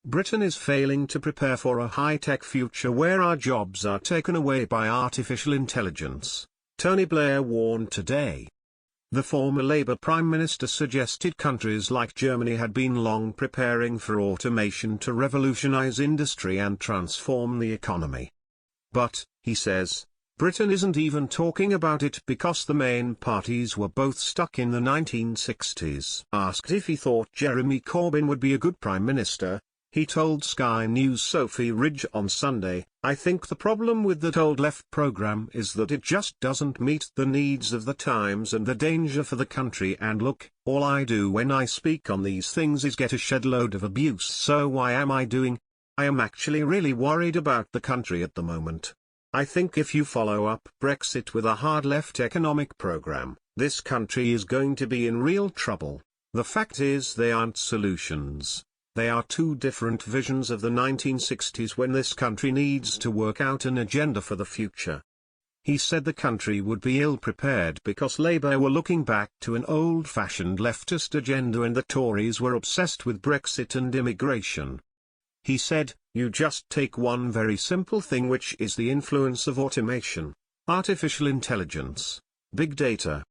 Britain is failing to prepare for a high-tech future where our jobs are taken away by artificial intelligence, Tony Blair warned today. The former Labour Prime Minister suggested countries like Germany had been long preparing for automation to revolutionise industry and transform the economy. But, he says, Britain isn't even talking about it because the main parties were both stuck in the 1960s. Asked if he thought Jeremy Corbyn would be a good Prime Minister, he told Sky News' Sophie Ridge on Sunday, "I think the problem with that old left programme is that it just doesn't meet the needs of the times and the danger for the country, and look, all I do when I speak on these things is get a shed load of abuse, so why am I doing? I am actually really worried about the country at the moment. I think if you follow up Brexit with a hard left economic programme, this country is going to be in real trouble. The fact is they aren't solutions. They are two different visions of the 1960s when this country needs to work out an agenda for the future." He said the country would be ill-prepared because Labour were looking back to an old-fashioned leftist agenda and the Tories were obsessed with Brexit and immigration. He said, "You just take one very simple thing, which is the influence of automation, artificial intelligence, big data.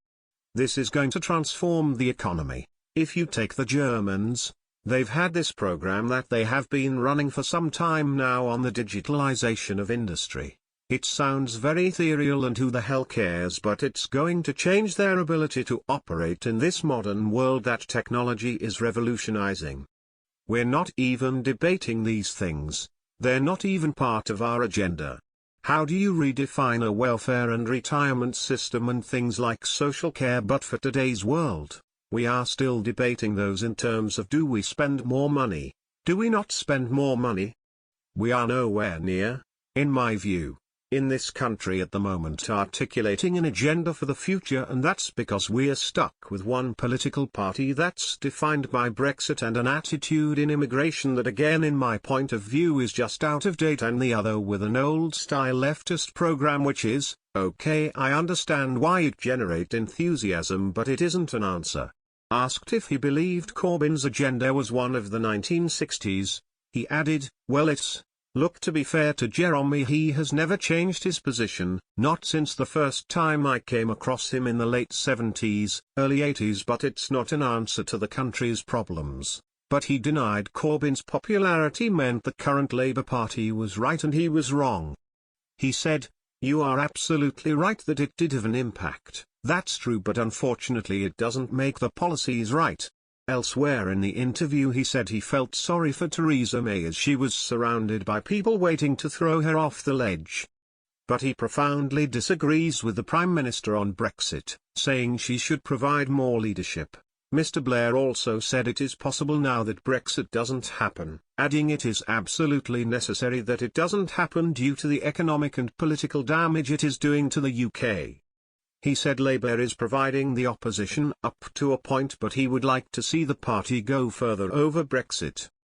This is going to transform the economy. If you take the Germans, they've had this program that they have been running for some time now on the digitalization of industry. It sounds very ethereal and who the hell cares, but it's going to change their ability to operate in this modern world that technology is revolutionizing. We're not even debating these things. They're not even part of our agenda. How do you redefine a welfare and retirement system and things like social care? But for today's world, we are still debating those in terms of do we spend more money, do we not spend more money? We are nowhere near, in my view, in this country at the moment articulating an agenda for the future, and that's because we're stuck with one political party that's defined by Brexit and an attitude in immigration that again in my point of view is just out of date, and the other with an old-style leftist program which is, okay, I understand why it generates enthusiasm, but it isn't an answer." Asked if he believed Corbyn's agenda was one of the 1960s, he added, "Well, look, to be fair to Jeremy, he has never changed his position, not since the first time I came across him in the late 70s, early 80s, but it's not an answer to the country's problems." But he denied Corbyn's popularity meant the current Labour Party was right and he was wrong. He said, "You are absolutely right that it did have an impact, that's true, but unfortunately it doesn't make the policies right." Elsewhere in the interview he said he felt sorry for Theresa May as she was surrounded by people waiting to throw her off the ledge. But he profoundly disagrees with the Prime Minister on Brexit, saying she should provide more leadership. Mr. Blair also said it is possible now that Brexit doesn't happen, adding it is absolutely necessary that it doesn't happen due to the economic and political damage it is doing to the UK. He said Labour is providing the opposition up to a point, but he would like to see the party go further over Brexit.